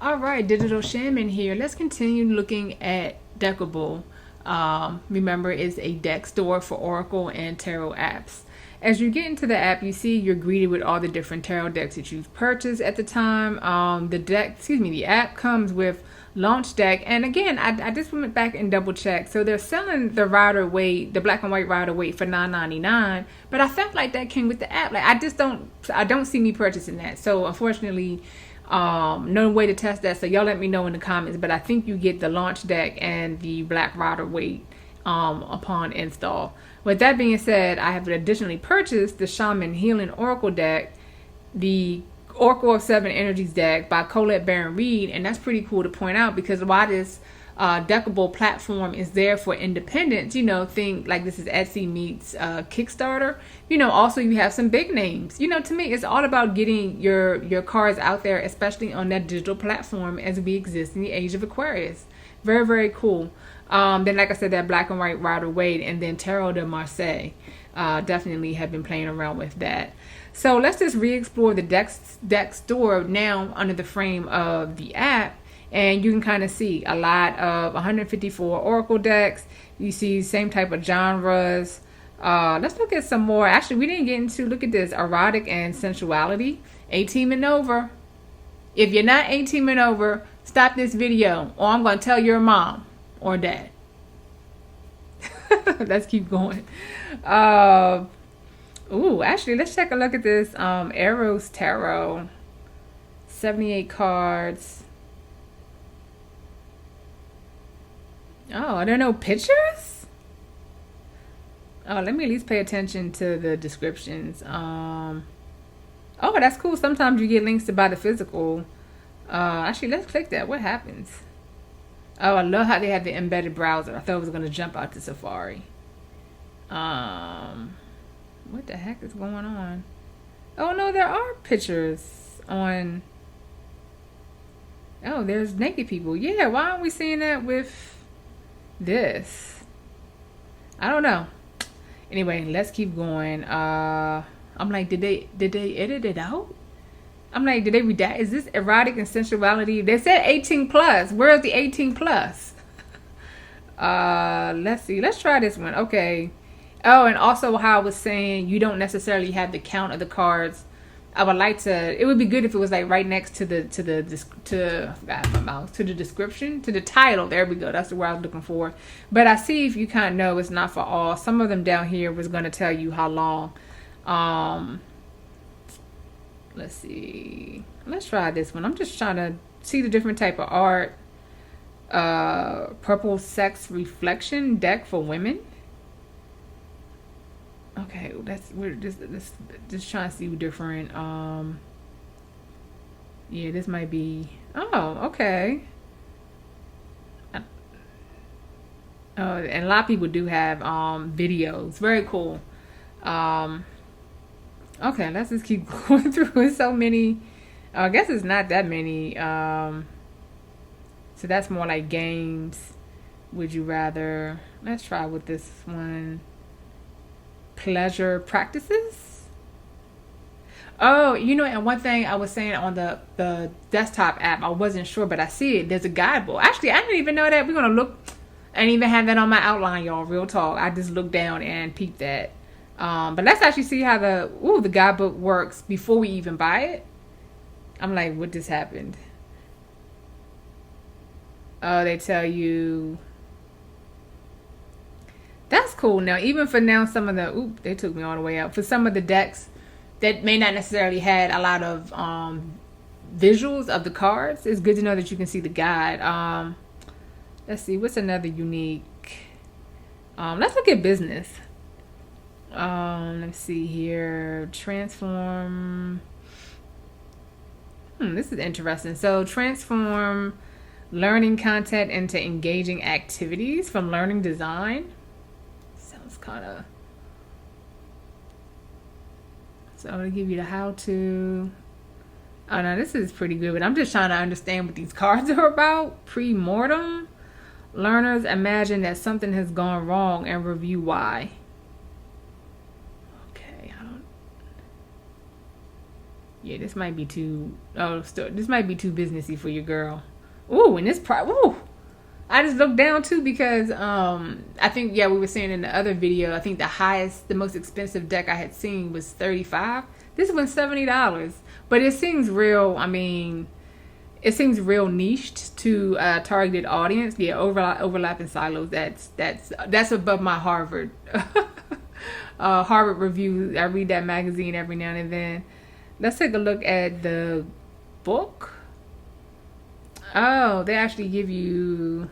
All right, Digital Shaman here. Let's continue looking at Deckible. Remember, it's a deck store for Oracle and Tarot apps. As you get into the app, you see you're greeted with all the different tarot decks that you've purchased at the time. The app comes with launch deck, and again, I just went back and double checked. So they're selling the Rider-Waite, the black and white Rider-Waite for $9.99, but I felt like that came with the app. Like I don't see me purchasing that. So unfortunately, no way to test that. So y'all let me know in the comments. But I think you get the launch deck and the black Rider-Waite upon install. With that being said, I have additionally purchased the Shaman Healing Oracle deck, the Oracle of Seven Energies deck by Colette Baron Reed, and that's pretty cool to point out because while this Deckible platform is there for independence, think like this is Etsy meets Kickstarter. Also you have some big names. To me, it's all about getting your cards out there, especially on that digital platform as we exist in the age of Aquarius. Very, very cool. Then, like I said, that black and white Rider-Waite, and then Tarot de Marseille. Definitely have been playing around with that. So let's just re-explore the deck store now under the frame of the app. And you can kind of see a lot of 154 Oracle decks. You see same type of genres. Let's look at some more. Actually, we didn't get into, look at this, erotic and sensuality. 18 and over. If you're not 18 and over, stop this video or I'm going to tell your mom or dad. Let's keep going. Actually, let's take a look at this Eros Tarot. 78 cards. Oh, I don't know, pictures? Oh, let me at least pay attention to the descriptions. Oh, that's cool. Sometimes you get links to buy the physical. Actually, let's click that. What happens? Oh, I love how they have the embedded browser. I thought it was going to jump out to Safari. What the heck is going on? Oh, no, there are pictures on... Oh, there's naked people. Yeah, why aren't we seeing that with this? I don't know. Anyway, let's keep going. I'm like, did they edit it out? I'm like, did they redact? Is this erotic and sensuality? They said 18 plus. Where's the 18 plus? Let's see. Let's try this one. Okay. Oh, and also how I was saying you don't necessarily have the count of the cards. I would like to. It would be good if it was like right next to the description, to the title. There we go. That's the word I was looking for. But I see if you kind of know it's not for all. Some of them down here was going to tell you how long. Let's see. Let's try this one. I'm just trying to see the different type of art. Purple sex reflection deck for women. Okay, we're just trying to see different. Yeah, this might be. Oh, okay. Oh, and a lot of people do have videos. Very cool. Okay, let's just keep going through. It's so many. I guess it's not that many. So that's more like games. Would you rather? Let's try with this one. Pleasure practices. Oh, and one thing I was saying on the desktop app, I wasn't sure, but I see it. There's a guidebook. Actually, I didn't even know that. We're going to look. I didn't even have that on my outline, y'all. Real talk. I just looked down and peeped that. But let's actually see how the guidebook works before we even buy it. I'm like, what just happened? Oh, they tell you. That's cool. Now, even for now, some of the... they took me all the way out. For some of the decks that may not necessarily had a lot of visuals of the cards, it's good to know that you can see the guide. Let's see. What's another unique... let's look at business. Let's see here. Transform. This is interesting. So, transform learning content into engaging activities from learning design. Kind of. So I'm gonna give you the how to. Oh no, this is pretty good, but I'm just trying to understand what these cards are about. Pre-mortem. Learners imagine that something has gone wrong and review why. Okay, Yeah, this might be too. Oh, this might be too businessy for your girl. Ooh, and this part. Ooh, I just looked down too because I think yeah we were saying in the other video I think the most expensive deck I had seen was $35. This one's $70, but it seems real. I mean, it seems real niched to a targeted audience. Yeah, overlapping silos. That's above my Harvard Harvard review. I read that magazine every now and then. Let's take a look at the book. Oh, they actually give you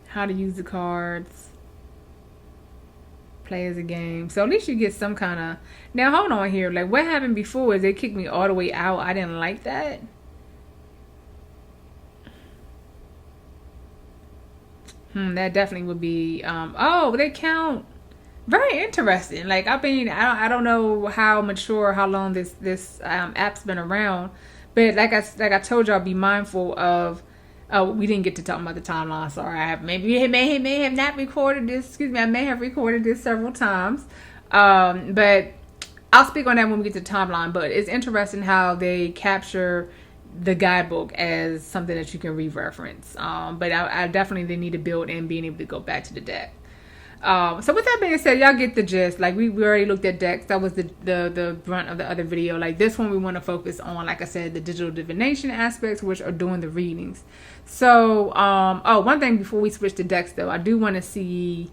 how to use the cards, play as a game. So at least you get some kind of. Now hold on here. Like what happened before is they kicked me all the way out. I didn't like that. That definitely would be. Oh, they count. Very interesting. Like I mean, I don't know how mature, how long this app's been around, but like I told y'all, be mindful of. Oh, we didn't get to talk about the timeline. Sorry, I have may have not recorded this. Excuse me, I may have recorded this several times, but I'll speak on that when we get to the timeline. But it's interesting how they capture the guidebook as something that you can re-reference. But I definitely they need to build in being able to go back to the deck. So with that being said, y'all get the gist. Like we already looked at decks. That was the brunt of the other video. Like this one we want to focus on, like I said, the digital divination aspects, which are doing the readings. So one thing before we switch to decks though, I do want to see,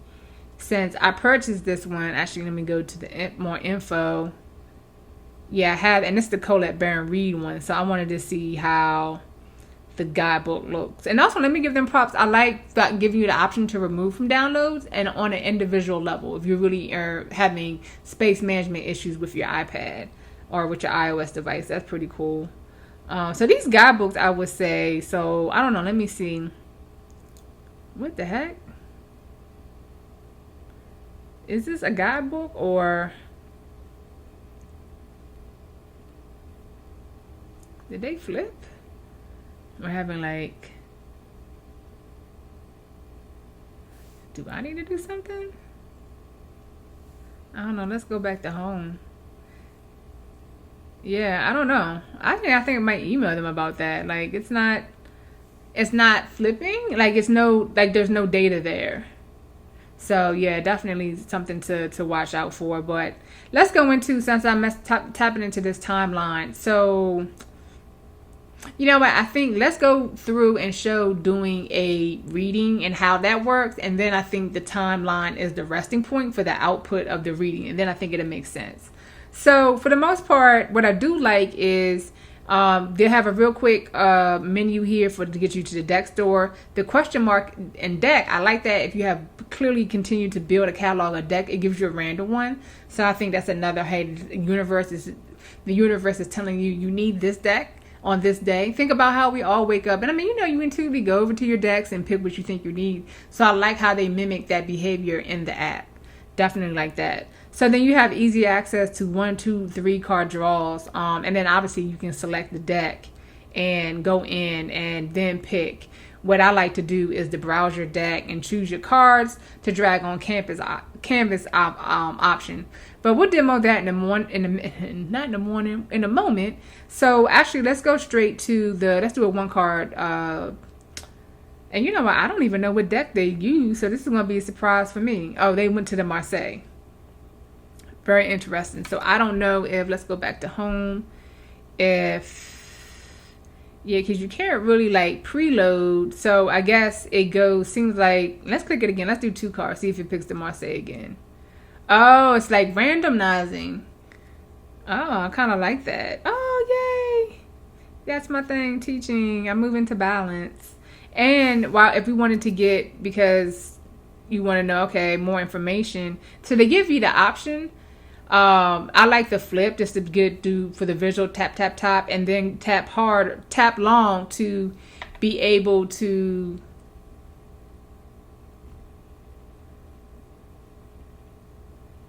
since I purchased this one, actually let me go to the more info. Yeah, I have, and it's the Colette Baron Reed one. So I wanted to see how the guidebook looks. And also let me give them props. I like that giving you the option to remove from downloads and on an individual level if you really are having space management issues with your iPad or with your iOS device. That's pretty cool. So these guidebooks I would say, so I don't know, let me see. What the heck? Is this a guidebook or did they flip? We're having like, do I need to do something? I don't know. Let's go back to home. Yeah, I don't know. I think I might email them about that. Like it's not flipping. Like there's no data there. So yeah, definitely something to watch out for. But let's go into, since I'm tapping into this timeline. So you know what, I think let's go through and show doing a reading and how that works, and then I think the timeline is the resting point for the output of the reading, and then I think it'll make sense. So for the most part, what I do like is they have a real quick menu here to get you to the deck store. The question mark and deck, I like that. If you have clearly continued to build a catalog of deck, it gives you a random one. So I think that's another, hey, the universe is telling you need this deck on this day. Think about how we all wake up, and I mean, you intuitively go over to your decks and pick what you think you need. So I like how they mimic that behavior in the app. Definitely like that. So then you have easy access to 1, 2, 3 card draws, and then obviously you can select the deck and go in and then pick. What I like to do is to browse your deck and choose your cards to drag on canvas option. But we'll demo that in a moment. So actually, let's go straight to let's do a 1 card. And you know what? I don't even know what deck they use, so this is going to be a surprise for me. Oh, they went to the Marseille. Very interesting. So I don't know if, let's go back to home, yeah, because you can't really like preload. So I guess it seems like, let's click it again. Let's do 2 cards, see if it picks the Marseille again. Oh, it's like randomizing. Oh, I kind of like that. Oh, yay. That's my thing, teaching. I'm moving to balance. And if we wanted to get, because you want to know, okay, more information. So they give you the option. I like the flip just to do for the visual, tap, tap, tap, and then tap hard, tap long to be able to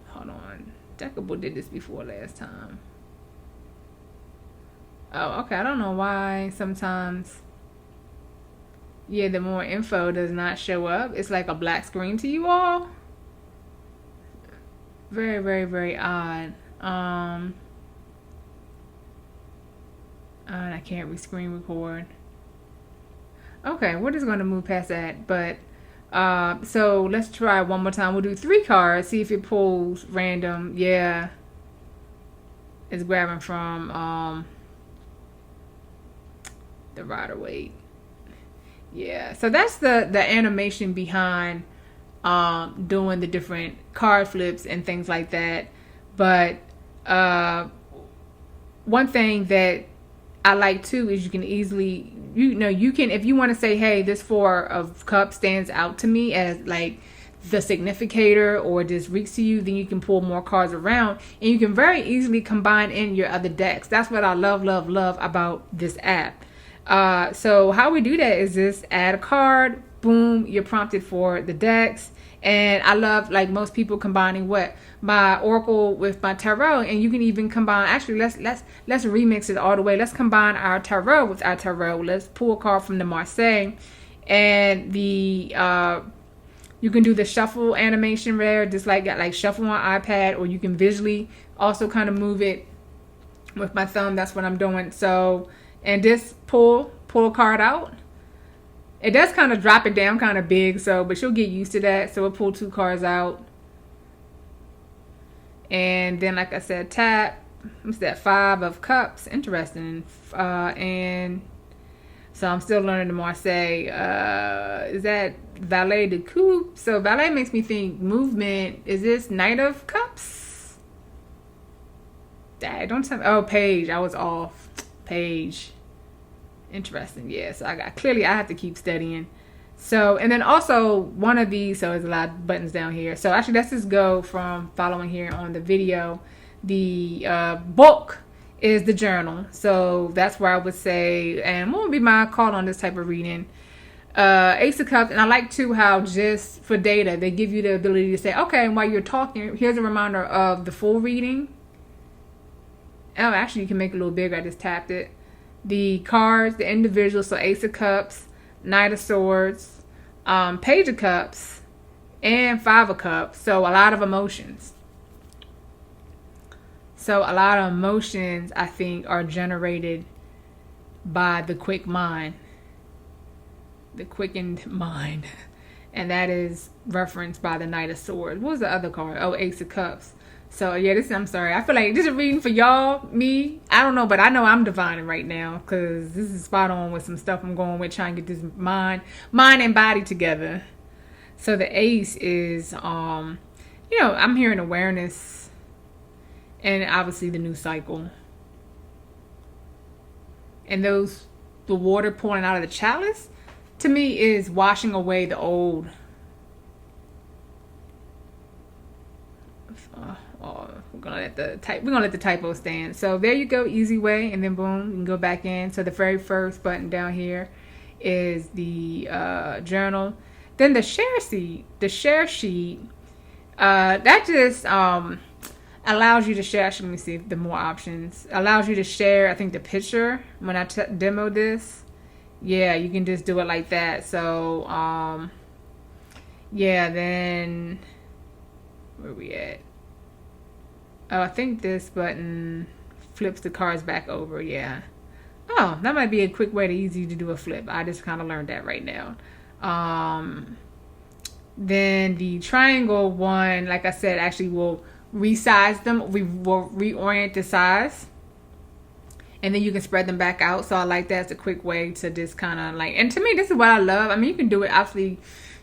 hold on. Deckible did this before last time. Oh, okay. I don't know why sometimes, yeah, the more info does not show up. It's like a black screen to you all. Very, very, very odd. And I can't screen record. Okay, we're just going to move past that. But so let's try one more time. We'll do 3 cards, see if it pulls random. Yeah, it's grabbing from the Rider-Waite. Yeah, so that's the animation behind doing the different card flips and things like that. But one thing that I like too is you can easily, you can, if you want to say, hey, this 4 of Cups stands out to me as like the significator, or this reeks to you, then you can pull more cards around, and you can very easily combine in your other decks. That's what I love about this app. So how we do that is just add a card, boom, you're prompted for the decks. And I love, like most people, combining what my Oracle with my Tarot, and you can even combine. Actually, let's remix it all the way. Let's combine our Tarot with our Tarot. Let's pull a card from the Marseille, and the you can do the shuffle animation there, just like shuffle on iPad, or you can visually also kind of move it with my thumb. That's what I'm doing. So, and just pull a card out. It does kind of drop it down kind of big, so, but you'll get used to that. So we'll pull 2 cards out. And then, like I said, tap. What's that? 5 of Cups. Interesting. And so I'm still learning the Marseille. Is that Valet de Coupe? So Valet makes me think movement. Is this Knight of Cups? Dang, don't tell me. Oh, Page. I was off. Page. Interesting. Yeah, so I have to keep studying. So, and then also one of these, so there's a lot of buttons down here. So actually, let's just go from following here on the video. The book is the journal. So that's where I would say, and what would be my call on this type of reading? Ace of Cups. And I like too how just for data, they give you the ability to say, okay, and while you're talking, here's a reminder of the full reading. Oh, actually, you can make it a little bigger. I just tapped it. The cards, the individuals, so Ace of Cups, Knight of Swords, Page of Cups, and 5 of Cups. So a lot of emotions. So a lot of emotions, I think, are generated by the quick mind. The quickened mind. And that is referenced by the Knight of Swords. What was the other card? Oh, Ace of Cups. So yeah, I'm sorry. I feel like this is a reading for y'all, me. I don't know, but I know I'm divining right now because this is spot on with some stuff I'm going with, trying to get this mind and body together. So the Ace is, I'm hearing awareness, and obviously the new cycle, and the water pouring out of the chalice, to me, is washing away the old. We're gonna let the typo stand. So there you go, easy way, and then boom, you can go back in. So the very first button down here is the journal. Then the share sheet. The share sheet that just allows you to share. Actually, let me see the more options. Allows you to share. I think the picture when I demo this. Yeah, you can just do it like that. So yeah. Then where we at? Oh, I think this button flips the cards back over. Yeah. Oh, that might be a quick way to easy to do a flip. I just kind of learned that right now. Then the triangle one, like I said, actually will resize them. We will reorient the size. And then you can spread them back out. So I like that. It's a quick way to just kind of like, and to me, this is what I love. I mean, you can do it, obviously,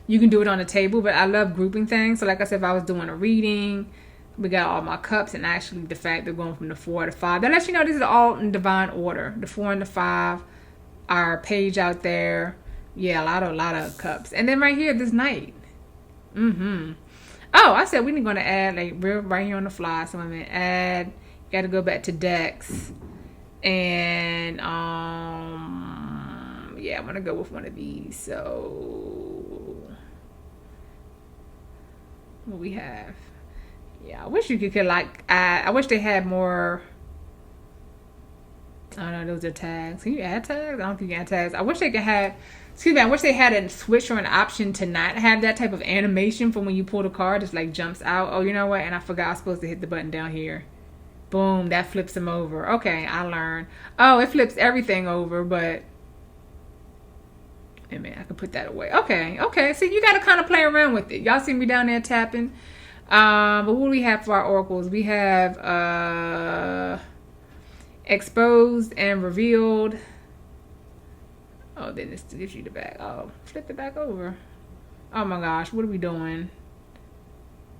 you can do it on the table, but I love grouping things. So like I said, if I was doing a reading, we got all my cups, and actually the fact they're going from the 4 to 5. That lets you know this is all in divine order. The 4 and the 5, our page out there. Yeah, a lot of cups. And then right here, this Knight. Oh, I said we ain't gonna add like right here on the fly. So I'm gonna add. Got to go back to decks, and yeah, I'm gonna go with one of these. So what we have? Yeah, I wish you could like add. I wish they had more. I don't know, those are tags. Can you add tags? I don't think you can add tags. I wish they could have. Excuse me, I wish they had a switch or an option to not have that type of animation for when you pull the card. Just like jumps out. Oh, you know what? And I forgot I was supposed to hit the button down here. Boom, that flips them over. Okay, I learned. Oh, it flips everything over, but I mean, I can put that away. Okay. See, you got to kind of play around with it. Y'all see me down there tapping. But what do we have for our oracles? We have exposed and revealed. Oh, then this gives you the back. Oh, flip it back over. Oh my gosh, what are we doing?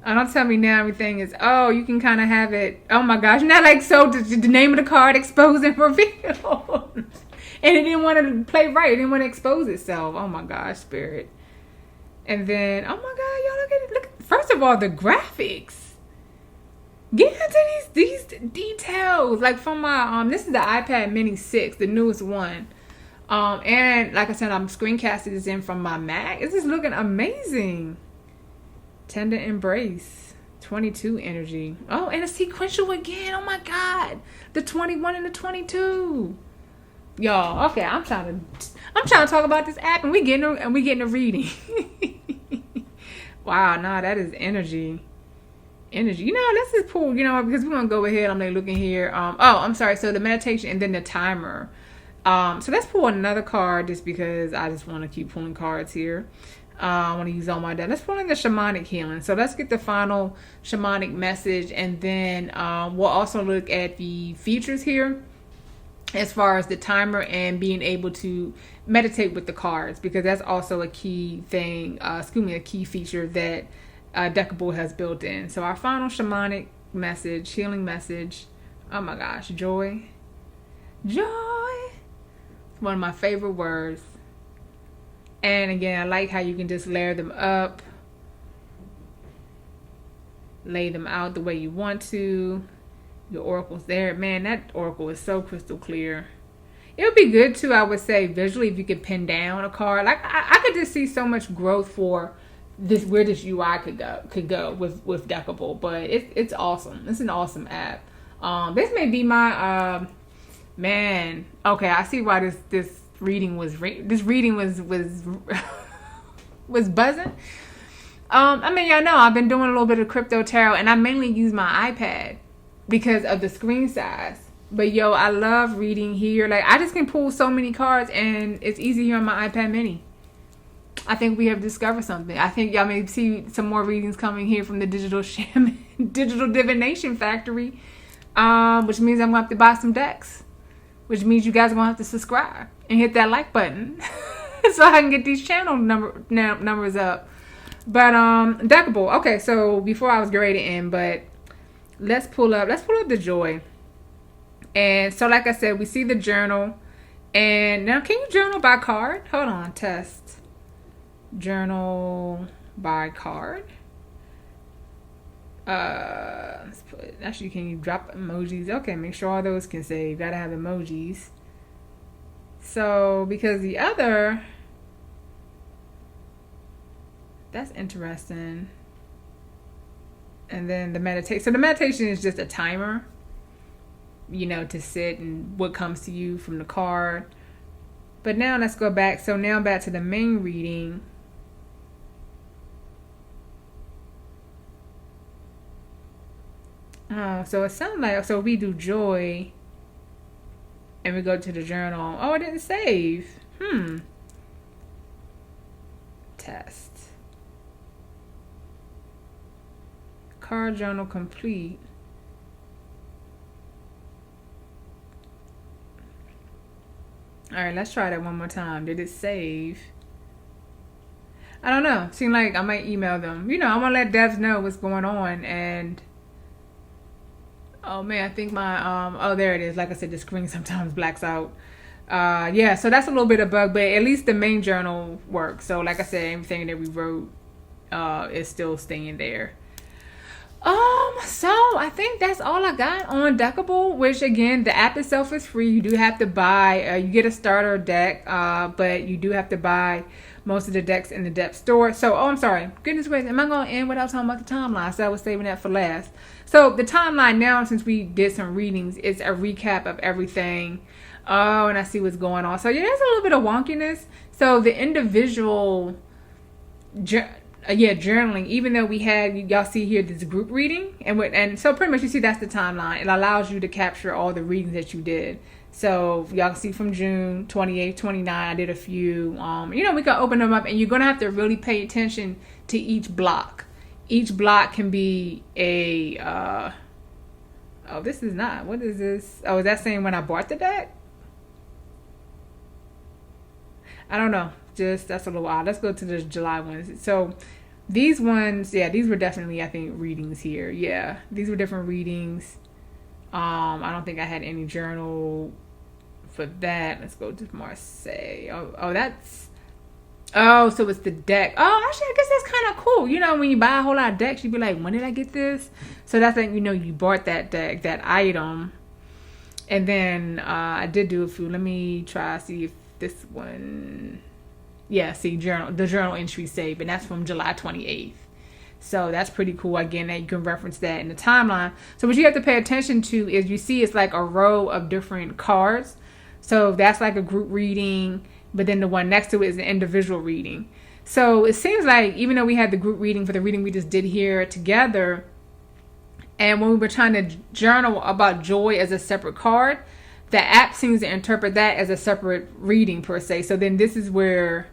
Don't tell me now everything is, oh, you can kind of have it. Oh my gosh, not like so the name of the card, exposed and revealed. And it didn't want to play right. It didn't want to expose itself. Oh my gosh, spirit. And then, oh my God, y'all look at it. Look, first of all, the graphics. Get into these details. Like from my, this is the iPad Mini 6, the newest one. And like I said, I'm screencasting this in from my Mac. It's just looking amazing. Tender embrace. 22 energy. Oh, and a sequential again. Oh my God. The 21 and the 22. Y'all, okay, I'm trying to talk about this app and we getting a reading. Wow, nah, that is energy. You know, let's just pull, you know, because we're gonna go ahead. I'm like looking here. I'm sorry. So the meditation and then the timer. So let's pull another card just because I just want to keep pulling cards here. I want to use all my deck. Let's pull in the shamanic healing. So let's get the final shamanic message, and then we'll also look at the features here as far as the timer and being able to meditate with the cards, because that's also a key thing, a key feature that Deckible has built in. So our final shamanic message, healing message. Oh my gosh, joy. It's one of my favorite words. And again, I like how you can just layer them up, lay them out the way you want to. Your oracle's there. Man, that oracle is so crystal clear. It would be good too, I would say, visually, if you could pin down a card. Like I could just see so much growth for this, where this UI could go with Deckible. But it's awesome. It's an awesome app. This may be my man. Okay, I see why this reading was was buzzing. I mean, y'all know I've been doing a little bit of crypto tarot, and I mainly use my iPad because of the screen size. But yo, I love reading here. Like, I just can pull so many cards, and it's easy here on my iPad Mini. I think we have discovered something. I think y'all may see some more readings coming here from the digital Shaman, digital Divination factory, which means I'm gonna have to buy some decks, which means you guys are gonna have to subscribe and hit that like button so I can get these channel numbers up. But Deckible. Okay, so before I was ready to end, but let's pull up the joy. And so, like I said, we see the journal. And now, can you journal by card? Hold on, test. Journal by card. Let's put, actually, can you drop emojis? Okay, make sure all those can save. Gotta have emojis. So, because the other, that's interesting. And then the meditation. So the meditation is just a timer, you know, to sit and what comes to you from the card. But now let's go back. So now back to the main reading. Oh, so it sounds like, so we do joy and we go to the journal. Oh, it didn't save. Test. Card journal complete. All right, let's try that one more time. Did it save? I don't know. Seems like I might email them. You know, I want to let devs know what's going on. And oh man, I think my oh, there it is. Like I said, the screen sometimes blacks out. Yeah, so that's a little bit of bug, but at least the main journal works. So like I said, everything that we wrote is still staying there. So I think that's all I got on Deckible, which again, the app itself is free. You do have to buy, you get a starter deck, but you do have to buy most of the decks in the depth store. So, I'm sorry. Goodness gracious, am I going to end without talking about the timeline? So I was saving that for last. So the timeline now, since we did some readings, it's a recap of everything. Oh, and I see what's going on. So yeah, there's a little bit of wonkiness. So the individual yeah, journaling. Even though we had, y'all see here, this group reading, and so pretty much you see that's the timeline. It allows you to capture all the readings that you did. So y'all can see from June 28th, 29th, I did a few. We can open them up, and you're gonna have to really pay attention to each block. Each block can be a. Oh, this is not. What is this? Oh, is that saying when I bought the deck? I don't know. Just that's a little odd. Let's go to the July ones. So these ones, yeah, these were definitely, I think, readings here. Yeah, these were different readings. I don't think I had any journal for that. Let's go to Marseille. Oh, that's. Oh, so it's the deck. Oh, actually, I guess that's kind of cool. When you buy a whole lot of decks, you'd be like, when did I get this? So that's like, you bought that deck, that item. And then I did do a few. Let me try see if this one. Yeah, see, the journal entry saved, and that's from July 28th. So that's pretty cool. Again, that you can reference that in the timeline. So what you have to pay attention to is you see it's like a row of different cards. So that's like a group reading, but then the one next to it is an individual reading. So it seems like even though we had the group reading for the reading we just did here together, and when we were trying to journal about joy as a separate card, the app seems to interpret that as a separate reading per se. So then this is where,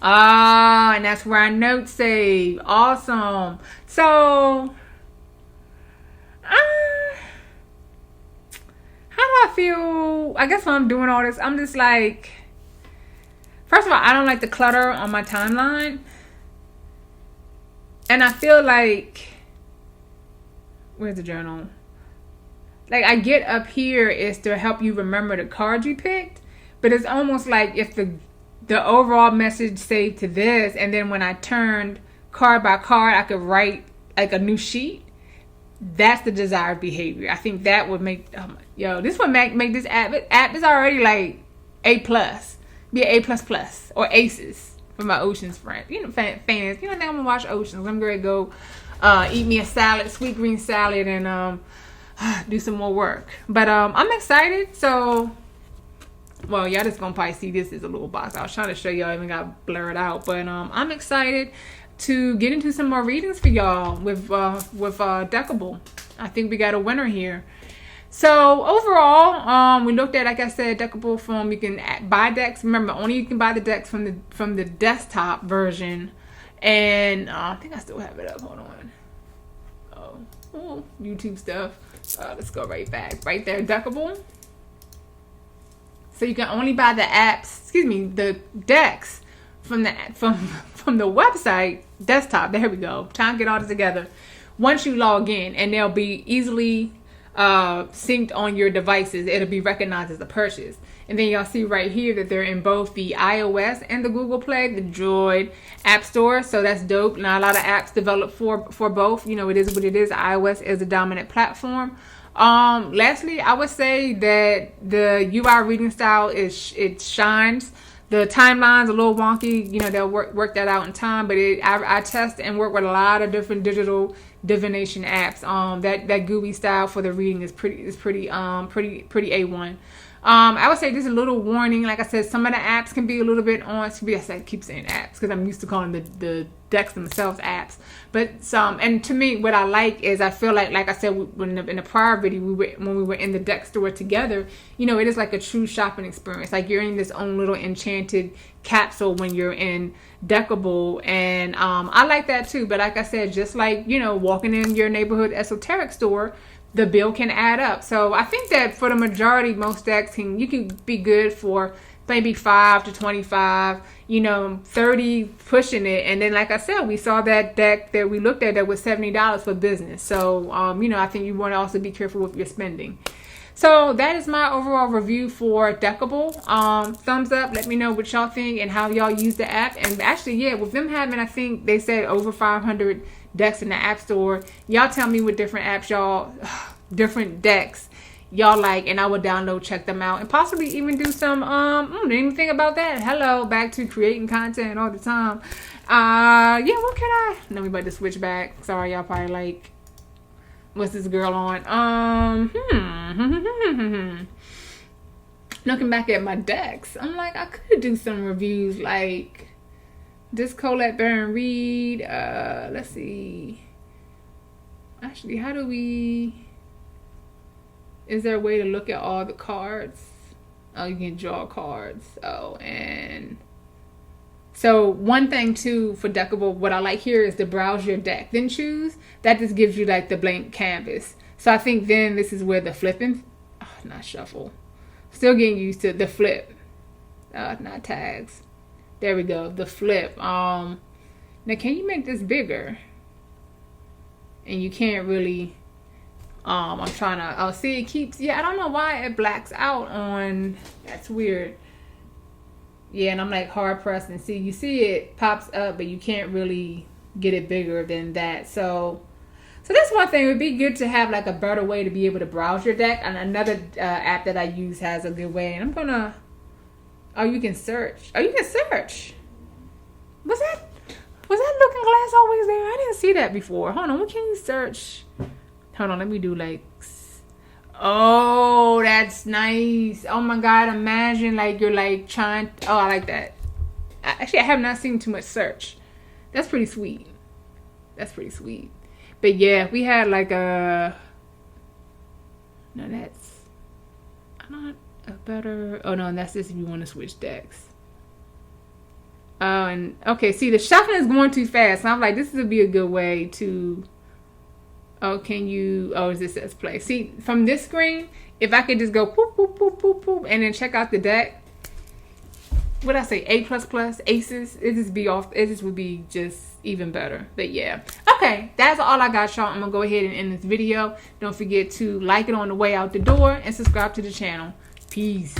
and that's where our notes save. Awesome. So, how do I feel? I guess when I'm doing all this, I'm just like, first of all, I don't like the clutter on my timeline. And I feel like, where's the journal? Like, I get up here is to help you remember the card you picked. But it's almost like if the overall message saved to this, and then when I turned card by card, I could write like a new sheet. That's the desired behavior. I think that would make, this would make this app is already like A+. Be an A++, or aces for my Oceans friends. Fans. I think I'm gonna watch Oceans. I'm gonna go eat me a salad, sweet green salad, and do some more work. But I'm excited. So, well, y'all just gonna probably see this as a little box. I was trying to show y'all, even got blurred out. But I'm excited to get into some more readings for y'all with Deckible. I think we got a winner here. So overall, we looked at, like I said, Deckible from, you can buy decks. Remember, only you can buy the decks from the desktop version. And I think I still have it up. Hold on. Oh, YouTube stuff. Let's go right back. Right there, Deckible. So you can only buy the decks from the website desktop. There we go. Trying to get all this together. Once you log in, and they'll be easily synced on your devices. It'll be recognized as a purchase. And then y'all see right here that they're in both the iOS and the Google Play, the Droid App Store. So that's dope. Now, a lot of apps developed for both. It is what it is. iOS is the dominant platform. Lastly, I would say that the UI reading style it shines. The timeline's a little wonky. They'll work that out in time. But I test and work with a lot of different digital divination apps. That GUI style for the reading is pretty A1. I would say just a little warning. Like I said, some of the apps can be a little bit on. I keep saying apps because I'm used to calling the decks themselves apps. But and to me, what I like is I feel like I said in the prior video, when we were in the deck store together, it is like a true shopping experience. Like you're in this own little enchanted capsule when you're in Deckible, and I like that too. But like I said, just like walking in your neighborhood esoteric store, the bill can add up. So I think that for the majority, most decks you can be good for maybe 5 to 25, 30 pushing it. And then, like I said, we saw that deck that we looked at that was $70 for business. So, I think you want to also be careful with your spending. So that is my overall review for Deckible. Thumbs up. Let me know what y'all think and how y'all use the app. And actually, yeah, with them having, I think they said over 500 decks in the app store. Y'all tell me what different apps different decks y'all like, and I will download, check them out, and possibly even do some, didn't even think about that. Hello, back to creating content all the time. What can let me about to switch back. Sorry, y'all probably like, what's this girl on? Looking back at my decks, I'm like, I could do some reviews like, This Colette Baron Reed. Let's see. Actually, how do we... Is there a way to look at all the cards? Oh, you can draw cards. Oh, and... So one thing too for Deckible, what I like here is to browse your deck, then choose. That just gives you like the blank canvas. So I think then this is where the flipping, not shuffle. Still getting used to the flip. Not tags. There we go. The flip. Now can you make this bigger? And you can't really. I'm trying to. Oh, see, it keeps. Yeah, I don't know why it blacks out on. That's weird. Yeah, and I'm like hard pressed, and you see it pops up, but you can't really get it bigger than that. So that's one thing. It would be good to have like a better way to be able to browse your deck. And another app that I use has a good way. And I'm gonna. Oh, you can search. Oh, you can search. Was that looking glass always there? I didn't see that before. Hold on, what can you search? Hold on, let me do like. Oh, that's nice. Oh my God, imagine like you're like trying. Oh, I like that. Actually, I have not seen too much search. That's pretty sweet. That's pretty sweet. But yeah, we had like a. No, that's not a better. Oh no, that's just if you want to switch decks. Oh, and okay, see the shuffling is going too fast. So I'm like, this would be a good way to. Oh, can you? Oh, is this says play? See, from this screen, if I could just go poop, poop, poop, poop, poop, and then check out the deck. What I say? A++, aces. It just be off. It just would be just even better. But yeah. Okay, that's all I got, y'all. I'm gonna go ahead and end this video. Don't forget to like it on the way out the door and subscribe to the channel. Peace.